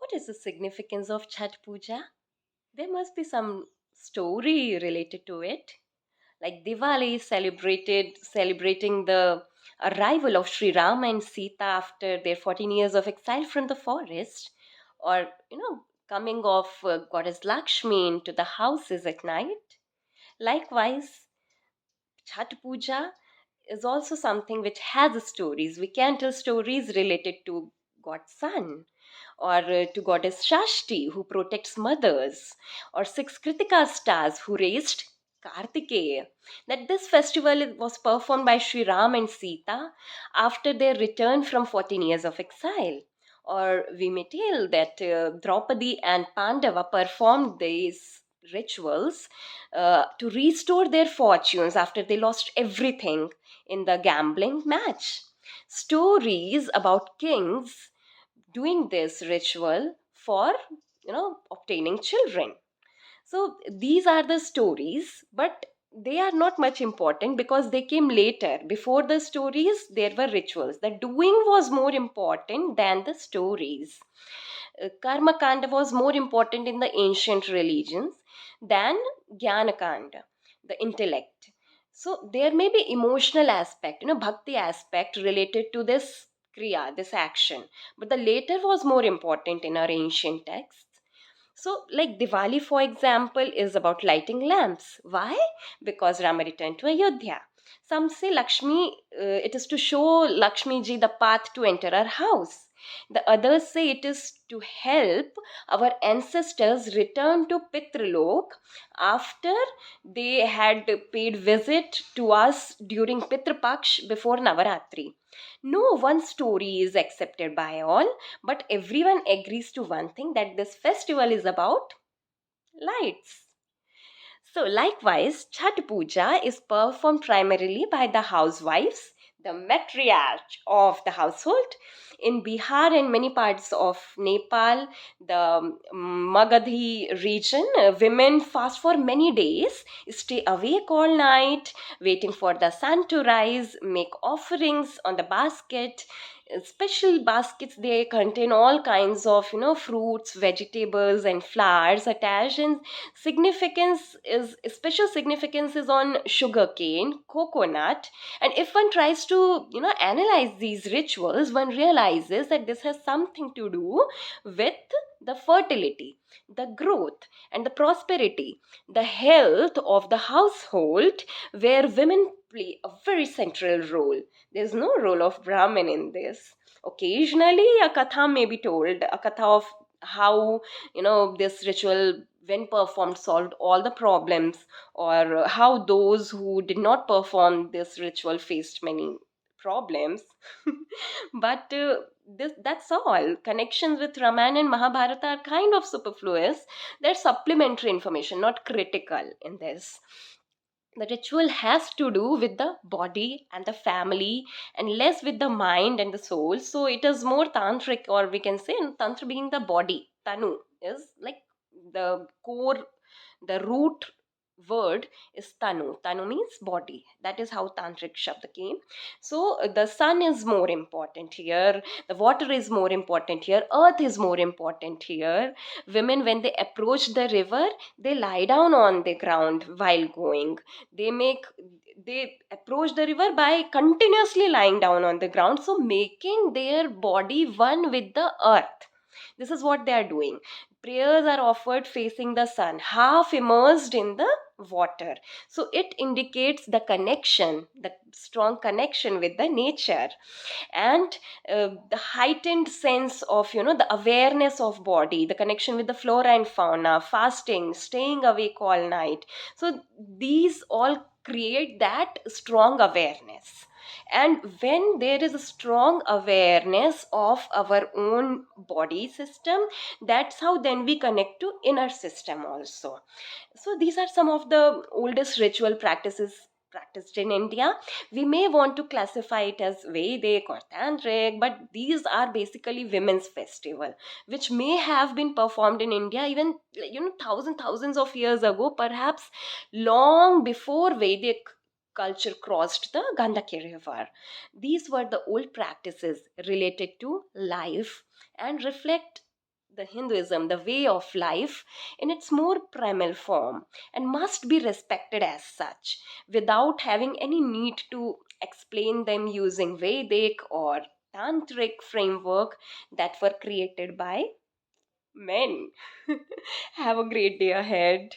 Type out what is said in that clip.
What is the significance of Chhath Puja? There must be some story related to it. Like Diwali is celebrating the arrival of Sri Ram and Sita after their 14 years of exile from the forest, or coming of goddess Lakshmi into the houses at night. Likewise, Chhat Puja is also something which has stories. We can tell stories related to God's Son, or to goddess Shashti, who protects mothers, or six Kritika stars who raised Kartikeya. That this festival was performed by Sri Ram and Sita after their return from 14 years of exile. Or we may tell that Draupadi and Pandava performed these rituals to restore their fortunes after they lost everything in the gambling match. Stories about kings doing this ritual for obtaining children. So these are the stories, but they are not much important because they came later. Before the stories there were rituals. The doing was more important than the stories. Karma kanda was more important in the ancient religions than jnana kanda, the intellect. So there may be emotional aspect, bhakti aspect related to this kriya, this action, but the later was more important in our ancient texts. So, like Diwali, for example, is about lighting lamps. Why? Because Rama returned to Ayodhya. Some say it is to show Lakshmi ji the path to enter our house. The others say it is to help our ancestors return to Pitralok after they had paid visit to us during Pitrapaksh before Navaratri. No one story is accepted by all, but everyone agrees to one thing, that this festival is about lights. So, likewise, Chhat Puja is performed primarily by the housewives, the matriarch of the household. In Bihar and many parts of Nepal, the Magadhi region, women fast for many days, stay awake all night, waiting for the sun to rise, make offerings on the basket. Special baskets, they contain all kinds of fruits, vegetables, and flowers attached, and significance is special significance is on sugarcane, coconut. And if one tries to analyze these rituals, one realizes that this has something to do with the fertility, the growth, and the prosperity, the health of the household, where women play a very central role. There's no role of Brahmin in this. Occasionally a katha may be told, a katha of how this ritual when performed solved all the problems, or how those who did not perform this ritual faced many problems. But that's all. Connections with Ramayana and Mahabharata are kind of superfluous. They're supplementary information, not critical in this. The ritual has to do with the body and the family, and less with the mind and the soul. So it is more tantric, or we can say tantra being the body. Tanu is like the core, the root word is tanu. Tanu means body. That is how tantric shabd came. So the sun is more important here, the water is more important here, earth is more important here. Women, when they approach the river, they lie down on the ground while going. They approach the river by continuously lying down on the ground, so making their body one with the earth. This is what they are doing. Prayers are offered facing the sun, half immersed in the water. So it indicates the connection, the strong connection with the nature, and the heightened sense of the awareness of body, the connection with the flora and fauna, fasting, staying awake all night. So these all create that strong awareness. And when there is a strong awareness of our own body system, that's how then we connect to inner system also. So these are some of the oldest ritual practices practiced in India. We may want to classify it as Vedic or Tantric, but these are basically women's festival, which may have been performed in India even thousands of years ago, perhaps long before Vedic culture crossed the Gandaki River. These were the old practices related to life and reflect the Hinduism, the way of life in its more primal form, and must be respected as such without having any need to explain them using Vedic or Tantric framework that were created by men. Have a great day ahead.